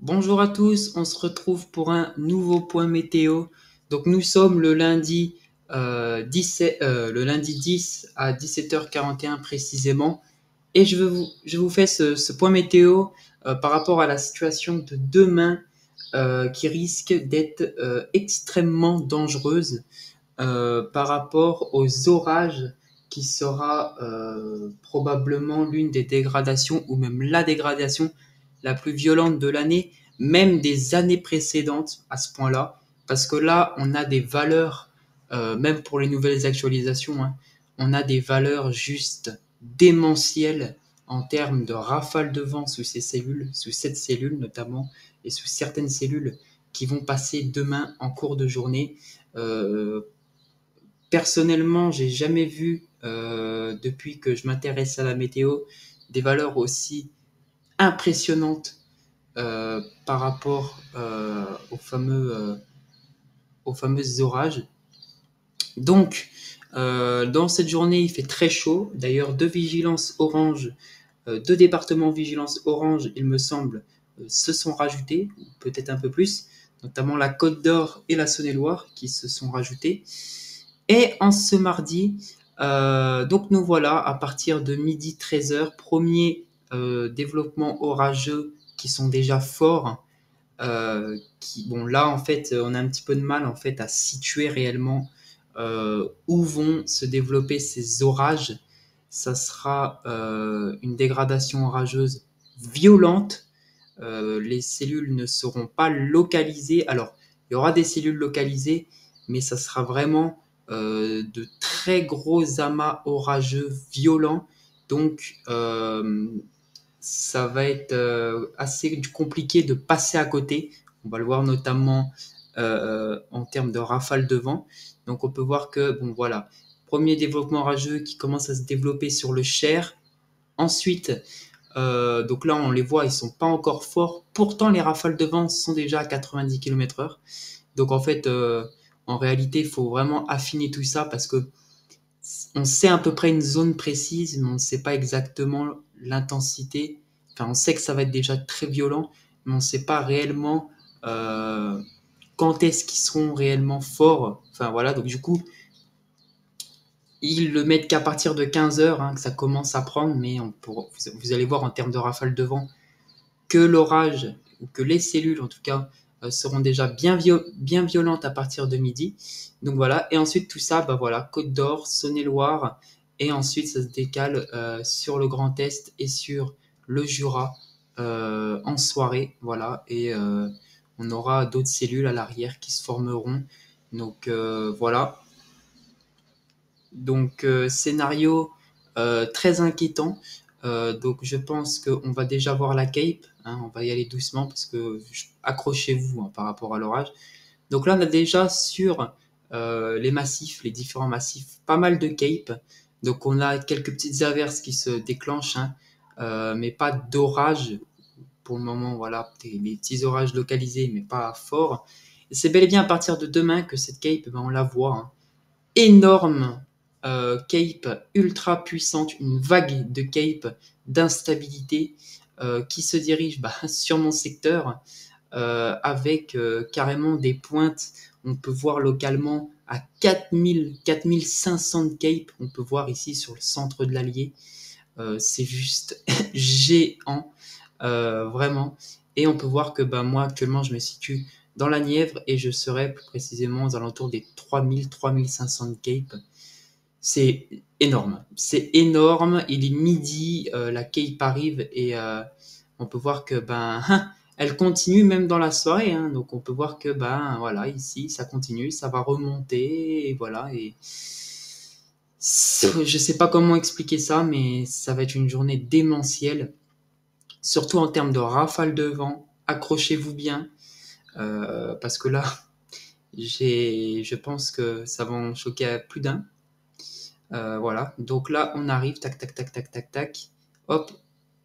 Bonjour à tous, on se retrouve pour un nouveau point météo. Donc nous sommes le lundi, 10 à 17h41 précisément. Et je vous fais ce point météo par rapport à la situation de demain qui risque d'être extrêmement dangereuse par rapport aux orages qui sera probablement l'une des dégradations ou même la dégradation la plus violente de l'année, même des années précédentes à ce point-là, parce que là, on a des valeurs, même pour les nouvelles actualisations, hein, on a des valeurs juste démentielles en termes de rafales de vent sous ces cellules, sous cette cellule notamment, et sous certaines cellules qui vont passer demain en cours de journée. Personnellement, j'ai jamais vu, depuis que je m'intéresse à la météo, des valeurs aussi impressionnantes par rapport aux fameux orages. Donc, dans cette journée, il fait très chaud. D'ailleurs, deux départements vigilance orange, il me semble, se sont rajoutés, peut-être un peu plus, notamment la Côte d'Or et la Saône-et-Loire qui se sont rajoutés. Et en ce mardi, donc nous voilà à partir de midi 13h, premier développement orageux qui sont déjà forts. Bon, là, en fait, on a un petit peu de mal en fait à situer réellement où vont se développer ces orages. Ça sera une dégradation orageuse violente. Les cellules ne seront pas localisées. Alors, il y aura des cellules localisées, mais ça sera vraiment de très gros amas orageux violents. Donc, ça va être assez compliqué de passer à côté. On va le voir notamment en termes de rafales de vent. Donc, on peut voir que, bon, voilà, premier développement orageux qui commence à se développer sur le Cher. Ensuite, donc là, on les voit, ils sont pas encore forts. Pourtant, les rafales de vent sont déjà à 90 km/h. Donc en fait, en réalité, il faut vraiment affiner tout ça parce que on sait à peu près une zone précise, mais on ne sait pas exactement l'intensité. Enfin, on sait que ça va être déjà très violent, mais on ne sait pas réellement euh, quand est-ce qu'ils seront réellement forts. Enfin voilà, donc du coup, ils le mettent qu'à partir de 15 heures, hein, que ça commence à prendre, mais vous allez voir en termes de rafale de vent que l'orage, ou que les cellules en tout cas, seront déjà bien violentes à partir de midi. Donc voilà, et ensuite tout ça, bah voilà, Côte d'Or, Saône-et-Loire, et ensuite ça se décale sur le Grand Est et sur le Jura en soirée, voilà, et on aura d'autres cellules à l'arrière qui se formeront. Donc voilà, donc scénario très inquiétant. Donc je pense qu'on va déjà voir la Cape, hein, on va y aller doucement parce que accrochez-vous hein, par rapport à l'orage. Donc là on a déjà sur les massifs, les différents massifs, pas mal de Cape. Donc on a quelques petites averses qui se déclenchent, hein, mais pas d'orage pour le moment. Voilà, des petits orages localisés, mais pas forts. Et c'est bel et bien à partir de demain que cette Cape, ben, on la voit, hein, énorme cape ultra puissante, une vague de cape d'instabilité qui se dirige sur mon secteur avec carrément des pointes. On peut voir localement à 4000, 4500 de cape. On peut voir ici sur le centre de l'Allier. C'est juste géant, vraiment. Et on peut voir que moi actuellement je me situe dans la Nièvre et je serai plus précisément aux alentours des 3000, 3500 de cape. C'est énorme. C'est énorme. Il est midi, la Cape arrive et on peut voir que elle continue même dans la soirée. Hein. Donc on peut voir que voilà, ici ça continue, ça va remonter et voilà. Et je sais pas comment expliquer ça, mais ça va être une journée démentielle, surtout en termes de rafales de vent. Accrochez-vous bien parce que là, je pense que ça va en choquer à plus d'un. Voilà, donc là on arrive, tac, tac, tac, tac, tac, tac. Hop,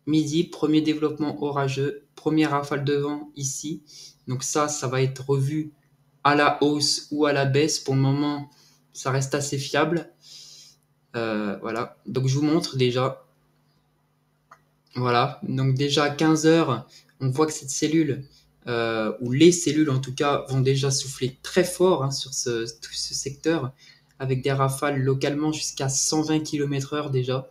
midi, premier développement orageux, première rafale de vent ici. Donc ça va être revu à la hausse ou à la baisse. Pour le moment, ça reste assez fiable. Voilà, donc je vous montre déjà. Voilà, donc déjà à 15 heures, on voit que cette cellule où les cellules en tout cas vont déjà souffler très fort hein, sur tout ce secteur, avec des rafales localement jusqu'à 120 km/h déjà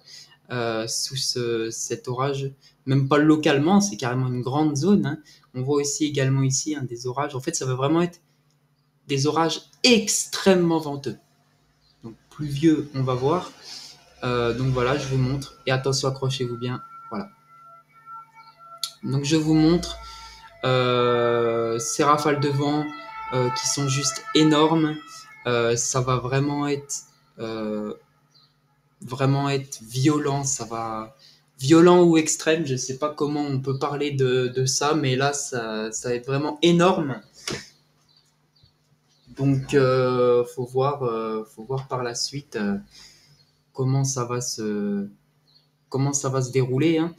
sous cet orage. Même pas localement, c'est carrément une grande zone. Hein. On voit aussi également ici hein, des orages. En fait, ça va vraiment être des orages extrêmement venteux. Donc pluvieux, on va voir. Donc voilà, je vous montre. Et attention, accrochez-vous bien. Voilà. Donc je vous montre ces rafales de vent qui sont juste énormes. Ça va euh, vraiment être violent. Ça va violent ou extrême. Je sais pas comment on peut parler de ça, mais là ça va être vraiment énorme. Donc faut voir par la suite comment ça va se dérouler, hein,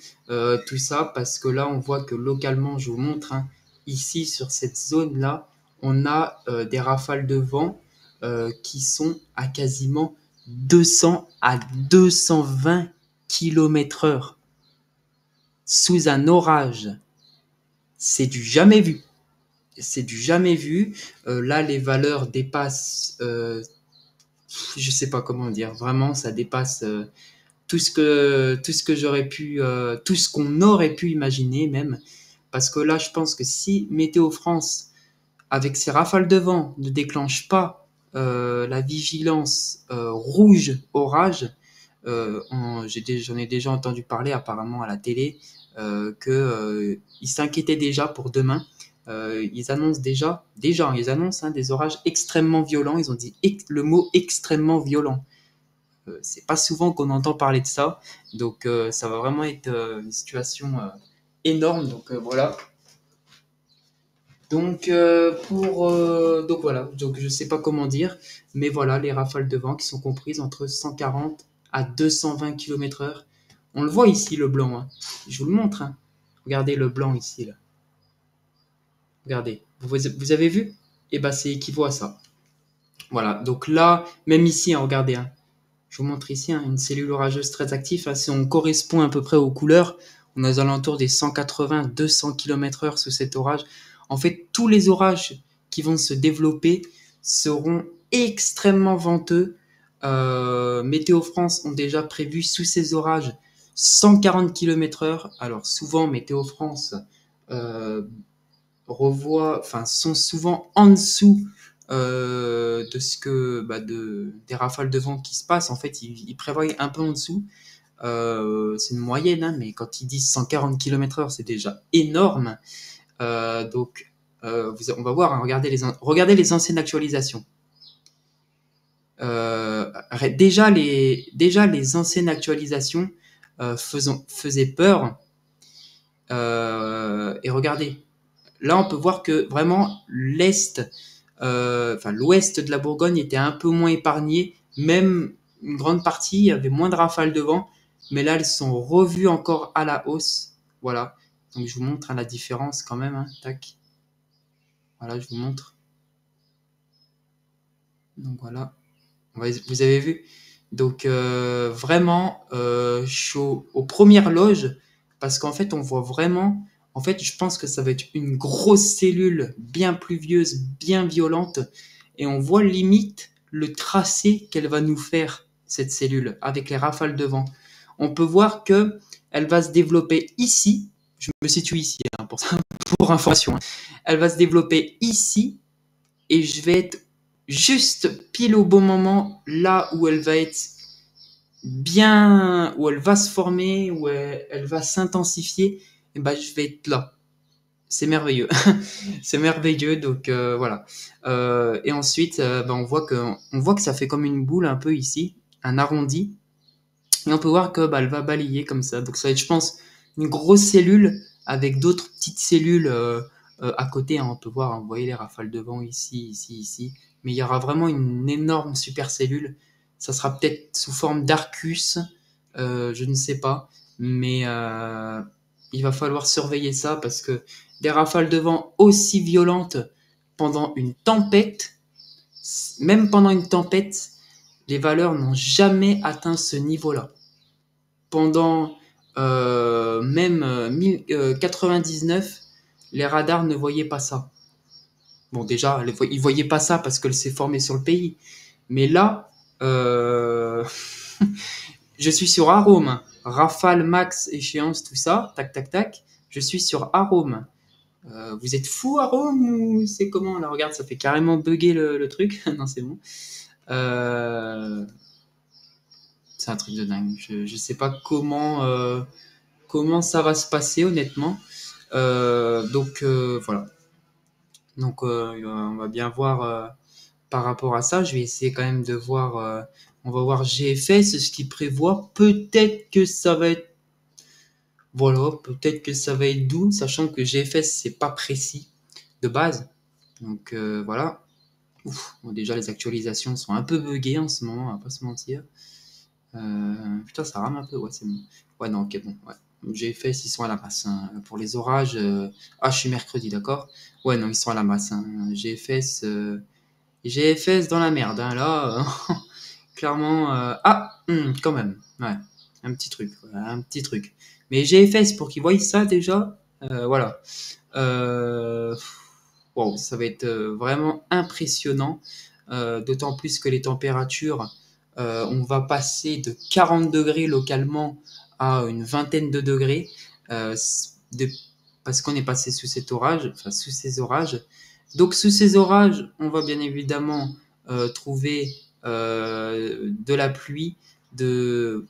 tout ça, parce que là, on voit que localement, je vous montre, hein, ici, sur cette zone-là, on a des rafales de vent qui sont à quasiment 200 à 220 km/h sous un orage. C'est du jamais vu. C'est du jamais vu. Là, les valeurs dépassent, je sais pas comment dire, vraiment, ça dépasse tout ce que j'aurais pu, tout ce qu'on aurait pu imaginer même. Parce que là, je pense que si Météo France, avec ses rafales de vent, ne déclenche pas la vigilance rouge orage, j'en ai déjà entendu parler apparemment à la télé, qu'ils s'inquiétaient déjà pour demain. Ils annoncent ils annoncent hein, des orages extrêmement violents. Ils ont dit le mot extrêmement violent. C'est pas souvent qu'on entend parler de ça, donc ça va vraiment être une situation énorme. Donc voilà. Donc voilà. Donc je sais pas comment dire, mais voilà les rafales de vent qui sont comprises entre 140 à 220 km/h. On le voit ici le blanc. Hein. Je vous le montre. Hein. Regardez le blanc ici là. Regardez. Vous avez vu? Eh ben c'est équivaut à ça. Voilà. Donc là, même ici, hein, regardez. Hein. Je vous montre ici hein, une cellule orageuse très active. Hein, si on correspond à peu près aux couleurs, on est aux alentours des 180-200 km/h sous cet orage. En fait, tous les orages qui vont se développer seront extrêmement venteux. Météo France ont déjà prévu sous ces orages 140 km/h. Alors souvent, Météo France euh, sont souvent en dessous de ce que des rafales de vent qui se passent. En fait, ils prévoient un peu en dessous. C'est une moyenne, hein, mais quand ils disent 140 km/h, c'est déjà énorme. Donc, on va voir, hein, regardez les anciennes actualisations. Déjà les anciennes actualisations faisaient peur. Et regardez, là, on peut voir que vraiment l'ouest de la Bourgogne était un peu moins épargné. Même une grande partie, il y avait moins de rafales de vent. Mais là, elles sont revues encore à la hausse. Voilà. Donc, je vous montre hein, la différence quand même. Hein. Tac. Voilà, je vous montre. Donc, voilà. Vous avez vu. Donc, vraiment, je suis aux premières loges parce qu'en fait, on voit vraiment. En fait, je pense que ça va être une grosse cellule bien pluvieuse, bien violente. Et on voit limite le tracé qu'elle va nous faire, cette cellule, avec les rafales de vent. On peut voir que elle va se développer ici. Je me situe ici, hein, pour information. Hein. Elle va se développer ici et je vais être juste pile au bon moment là où elle va être bien, où elle va se former, où elle va s'intensifier, et ben je vais être là. C'est merveilleux, c'est merveilleux. Donc voilà. Et ensuite, on voit que ça fait comme une boule un peu ici, un arrondi, et on peut voir que elle va balayer comme ça. Donc ça va être, je pense, une grosse cellule avec d'autres petites cellules à côté. Hein. On peut voir, hein, vous voyez les rafales de vent ici, ici, ici. Mais il y aura vraiment une énorme super cellule. Ça sera peut-être sous forme d'Arcus, je ne sais pas. Mais il va falloir surveiller ça parce que des rafales de vent aussi violentes pendant une tempête, même pendant une tempête, les valeurs n'ont jamais atteint ce niveau-là. Pendant même 99, les radars ne voyaient pas ça. Bon, déjà, ils voyaient pas ça parce que c'est formé sur le pays. Mais là, je suis sur Arome. Rafale, max, échéance, tout ça. Tac, tac, tac. Je suis sur Arome. Vous êtes fou, Arome, ou c'est comment? Là, regarde, ça fait carrément bugger le truc. Non, c'est bon. Euh, c'est un truc de dingue. Je sais pas comment ça va se passer, honnêtement. Voilà. Donc, on va bien voir par rapport à ça. Je vais essayer quand même de voir. On va voir GFS, ce qu'il prévoit. Peut-être que ça va être. Voilà, peut-être que ça va être doux, sachant que GFS, c'est pas précis de base. Donc, voilà. Ouf, bon, déjà, les actualisations sont un peu buggées en ce moment, on va pas se mentir. Putain, ça rame un peu, ouais, c'est bon. Ouais, non, ok, bon, ouais. GFS, ils sont à la masse, hein. Pour les orages, je suis mercredi, d'accord? Ouais, non, ils sont à la masse, hein. GFS dans la merde, hein, là, clairement. Quand même, ouais, un petit truc, voilà, un petit truc. Mais GFS, pour qu'ils voient ça déjà, voilà. Euh, wow, ça va être vraiment impressionnant, d'autant plus que les températures, on va passer de 40 degrés localement à une vingtaine de degrés, euh, de, parce qu'on est passé sous cet orage, enfin sous ces orages. Donc sous ces orages, on va bien évidemment trouver de la pluie, de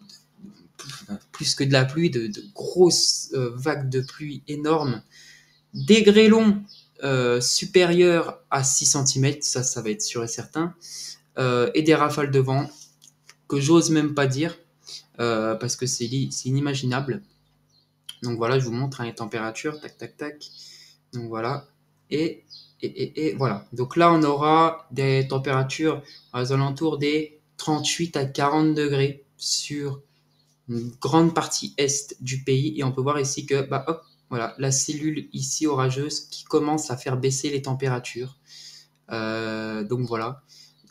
plus que de la pluie, de grosses vagues de pluie énormes, des grêlons supérieurs à 6 cm, ça va être sûr et certain, et des rafales de vent que j'ose même pas dire, parce que c'est inimaginable. Donc voilà, je vous montre, hein, les températures, tac, tac, tac. Donc voilà. Et, et voilà. Donc là, on aura des températures aux alentours des 38 à 40 degrés sur une grande partie est du pays. Et on peut voir ici que, bah hop, voilà, la cellule ici orageuse qui commence à faire baisser les températures. Donc voilà.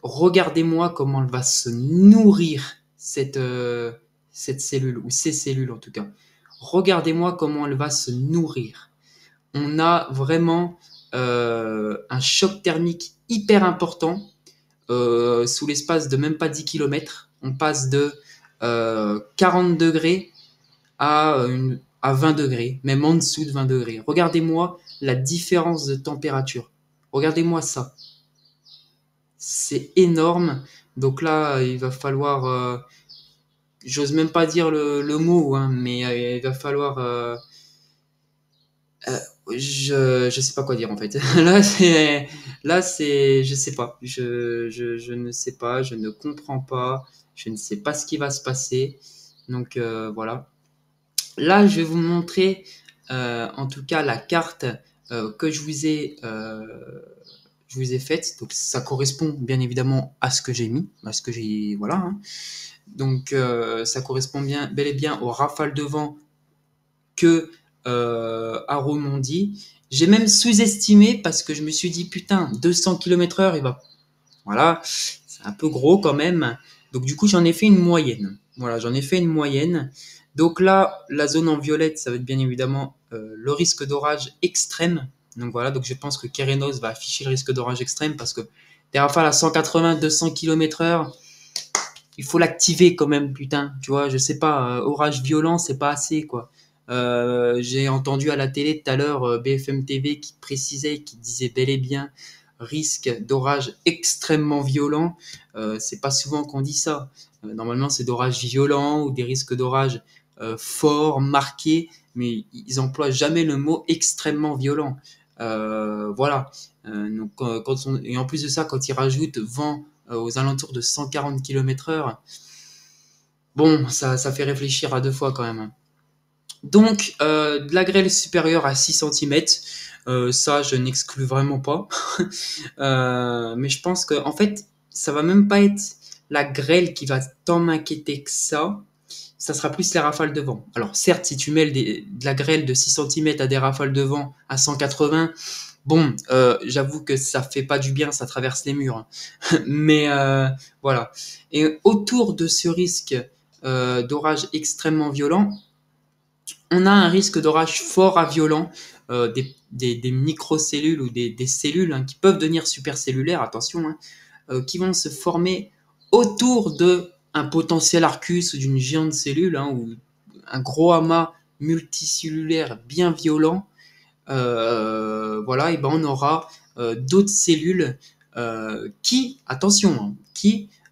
Regardez-moi comment elle va se nourrir, cette cellule, ou ces cellules en tout cas. Regardez-moi comment elle va se nourrir. On a vraiment un choc thermique hyper important sous l'espace de même pas 10 km. On passe de 40 degrés à 20 degrés, même en dessous de 20 degrés. Regardez-moi la différence de température. Regardez-moi ça. C'est énorme. Donc là, il va falloir, j'ose même pas dire le mot, hein, mais il va falloir, euh, je sais pas quoi dire en fait. Je sais pas. Je ne sais pas, je ne comprends pas, je ne sais pas ce qui va se passer. Donc voilà. Là, je vais vous montrer, en tout cas, la carte que je vous ai faite. Donc, ça correspond bien évidemment à ce que j'ai mis, à ce que j'ai, voilà, hein. Donc, ça correspond bel et bien aux rafales de vent que Arome dit. J'ai même sous-estimé parce que je me suis dit, putain, 200 km/h, il va, voilà, c'est un peu gros quand même. Donc, du coup, j'en ai fait une moyenne. Voilà, j'en ai fait une moyenne. Donc là, la zone en violette, ça va être bien évidemment le risque d'orage extrême. Donc voilà, donc je pense que Kerenos va afficher le risque d'orage extrême parce que des rafales à 180, 200 km/h, il faut l'activer quand même, putain. Tu vois, je sais pas, orage violent, c'est pas assez, quoi. J'ai entendu à la télé tout à l'heure BFM TV qui précisait, qui disait bel et bien risque d'orage extrêmement violent. C'est pas souvent qu'on dit ça. Normalement, c'est d'orage violent ou des risques d'orage forts, marqués, mais ils emploient jamais le mot extrêmement violent. Voilà. Donc, et en plus de ça, quand ils rajoutent vent aux alentours de 140 km/h, bon, ça fait réfléchir à deux fois quand même. Donc, de la grêle supérieure à 6 cm, ça, je n'exclus vraiment pas. Mais je pense que, en fait, ça va même pas être la grêle qui va tant m'inquiéter que ça sera plus les rafales de vent. Alors, certes, si tu mêles de la grêle de 6 cm à des rafales de vent à 180, bon, j'avoue que ça fait pas du bien, ça traverse les murs, hein. Mais voilà. Et autour de ce risque d'orage extrêmement violent, on a un risque d'orage fort à violent, des microcellules ou des cellules qui peuvent devenir supercellulaires, attention, qui vont se former autour de un potentiel Arcus ou d'une géante cellule, ou un gros amas multicellulaire bien violent. Voilà, et ben on aura d'autres cellules qui,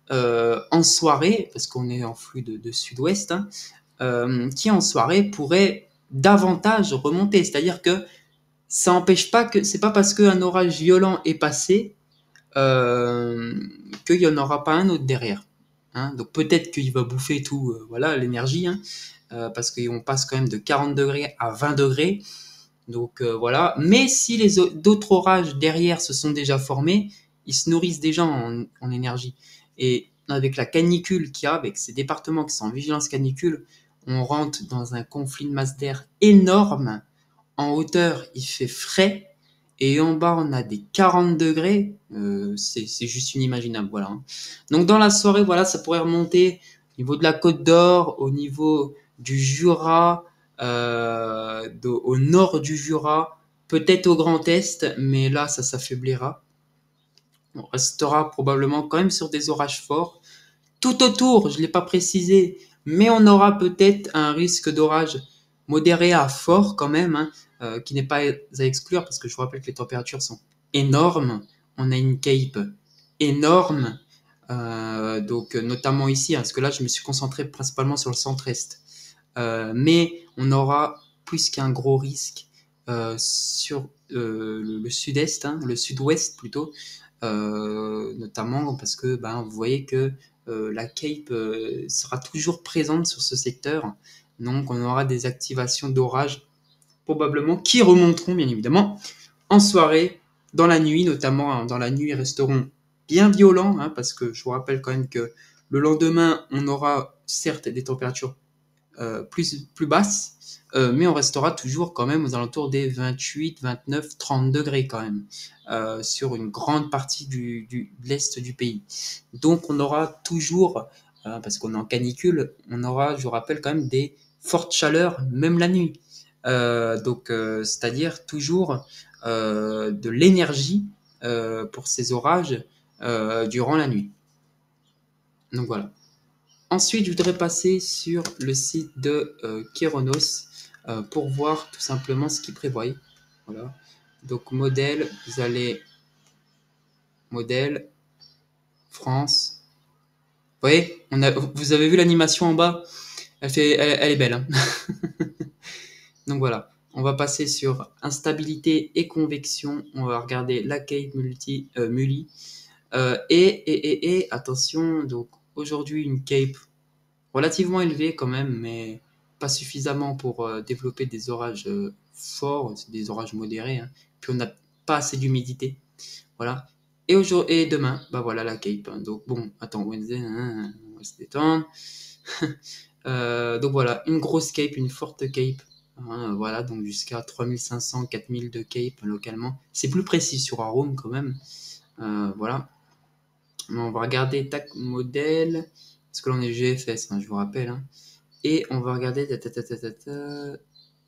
en soirée, parce qu'on est en flux de sud-ouest, qui en soirée pourrait davantage remonter. C'est-à-dire que ça n'empêche pas que c'est pas parce qu'un orage violent est passé qu'il n'y en aura pas un autre derrière. Donc peut-être qu'il va bouffer tout, voilà, l'énergie, parce qu'on passe quand même de 40 degrés à 20 degrés. Donc voilà. Mais si d'autres orages derrière se sont déjà formés, ils se nourrissent déjà en énergie. Et avec la canicule qu'il y a, avec ces départements qui sont en vigilance canicule, on rentre dans un conflit de masse d'air énorme. En hauteur, il fait frais. Et en bas, on a des 40 degrés. C'est juste inimaginable. Voilà. Donc dans la soirée, voilà, ça pourrait remonter au niveau de la Côte d'Or, au niveau du Jura, au nord du Jura, peut-être au Grand Est, mais là, ça s'affaiblira. On restera probablement quand même sur des orages forts. Tout autour, je ne l'ai pas précisé, mais on aura peut-être un risque d'orage modéré à fort quand même, qui n'est pas à exclure parce que je vous rappelle que les températures sont énormes. On a une cape énorme, donc notamment ici, parce que là je me suis concentré principalement sur le centre-est. Mais on aura plus qu'un gros risque sur le sud-est, le sud-ouest plutôt, notamment parce que vous voyez que la Cape sera toujours présente sur ce secteur. Donc on aura des activations d'orage probablement qui remonteront bien évidemment en soirée, dans la nuit notamment. Dans la nuit, ils resteront bien violents parce que je vous rappelle quand même que le lendemain, on aura certes des températures plus basse, mais on restera toujours quand même aux alentours des 28, 29, 30 degrés quand même, sur une grande partie de l'est du pays. Donc on aura toujours, parce qu'on est en canicule, on aura, je vous rappelle quand même, des fortes chaleurs, même la nuit. C'est-à-dire toujours de l'énergie pour ces orages durant la nuit. Donc voilà. Ensuite, je voudrais passer sur le site de Kéronos pour voir tout simplement ce qu'il prévoit. Voilà. Donc, modèle, vous allez modèle, France. Vous voyez, vous avez vu l'animation en bas? Elle est belle. Donc voilà. On va passer sur instabilité et convection. On va regarder la Cape Muli. Et attention, donc aujourd'hui, une Cape relativement élevé quand même, mais pas suffisamment pour développer des orages forts, des orages modérés. Puis on n'a pas assez d'humidité. Voilà. Et demain, voilà la Cape. Donc bon, attends, Wednesday, on va se détendre. Donc voilà, une grosse Cape, une forte Cape. Voilà, donc jusqu'à 3500, 4000 de Cape localement. C'est plus précis sur Arome quand même. Voilà. On va regarder tac modèle. Parce que là on est GFS, je vous rappelle. Et on va regarder.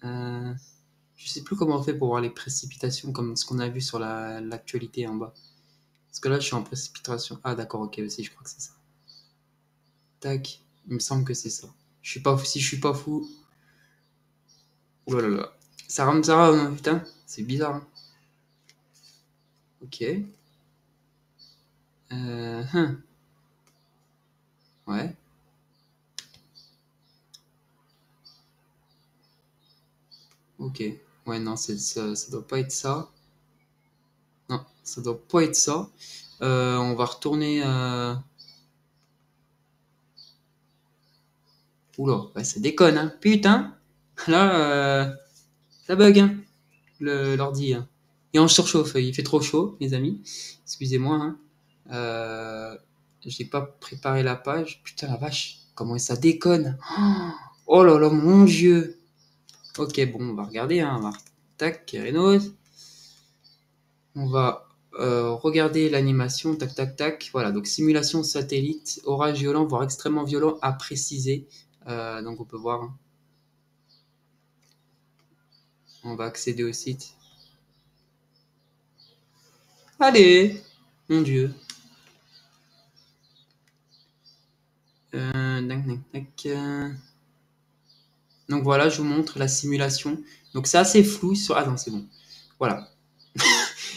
Je sais plus comment on fait pour voir les précipitations comme ce qu'on a vu sur l'actualité en bas. Parce que là, je suis en précipitation. Ah, d'accord, ok, aussi, je crois que c'est ça. Tac, il me semble que c'est ça. Je suis pas fou. Si je suis pas fou. Oh là là. Ça rame, putain, c'est bizarre. Ok. Ouais. Ok. Ouais, non, ça doit pas être ça. Non, ça doit pas être ça. On va retourner. Oula, ouais, ça déconne. Putain. Là, ça bug, l'ordi. Et on surchauffe, il fait trop chaud, mes amis. Excusez-moi. J'ai pas préparé la page. Putain, la vache, comment ça déconne. Oh là là, mon Dieu. Ok, bon, on va regarder. Tac, Kerenos. On va regarder l'animation. Tac, tac, tac. Voilà, donc simulation satellite, orage violent, voire extrêmement violent à préciser. Donc on peut voir. On va accéder au site. Allez, mon Dieu. Tac, tac, tac. Donc voilà, je vous montre la simulation. Donc c'est assez flou sur... Ah non, c'est bon. Voilà.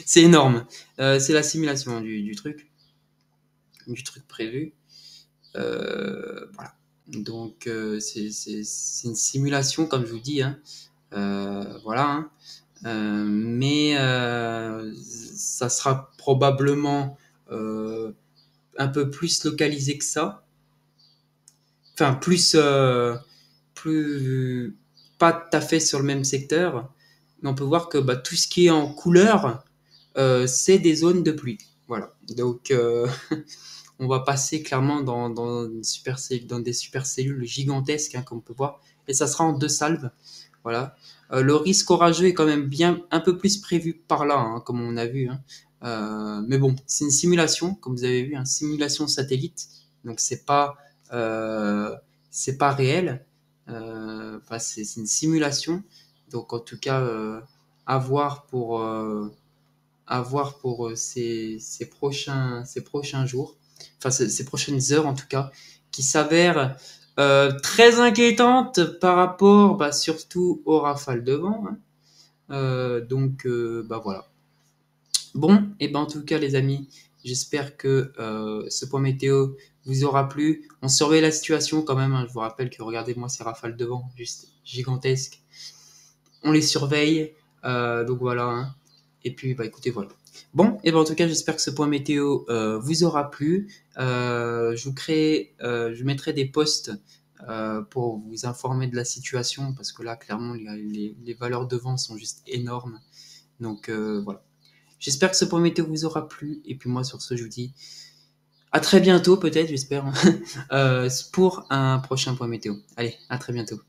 C'est énorme. C'est la simulation du truc prévu. Voilà. Donc c'est une simulation, comme je vous dis. Hein. Voilà. Hein. Mais ça sera probablement un peu plus localisé que ça. Enfin, plus pas tout à fait sur le même secteur. Mais on peut voir que bah, tout ce qui est en couleur, c'est des zones de pluie. Voilà. Donc, on va passer clairement dans des supercellules gigantesques, hein, comme on peut voir. Et ça sera en 2 salves. Voilà. Le risque orageux est quand même bien un peu plus prévu par là, hein, comme on a vu. Hein. Mais bon, c'est une simulation, comme vous avez vu, une simulation satellite. Donc euh, c'est pas réel. Enfin, c'est une simulation. Donc en tout cas, à voir pour ces prochains jours, enfin ces prochaines heures en tout cas, qui s'avèrent très inquiétantes par rapport bah, surtout aux rafales de vent. Hein. Donc bah voilà. Bon, et ben en tout cas les amis, j'espère que ce point météo vous aura plu. On surveille la situation quand même. Hein. Je vous rappelle que regardez-moi ces rafales de vent, juste gigantesques. On les surveille. Donc voilà. Hein. Et puis, bah écoutez, voilà. Bon, et ben en tout cas, j'espère que ce point météo vous aura plu. Je mettrai des posts pour vous informer de la situation parce que là, clairement, les valeurs de vent sont juste énormes. Donc voilà. J'espère que ce point météo vous aura plu. Et puis moi, sur ce, je vous dis à très bientôt, peut-être, j'espère, pour un prochain point météo. Allez, à très bientôt.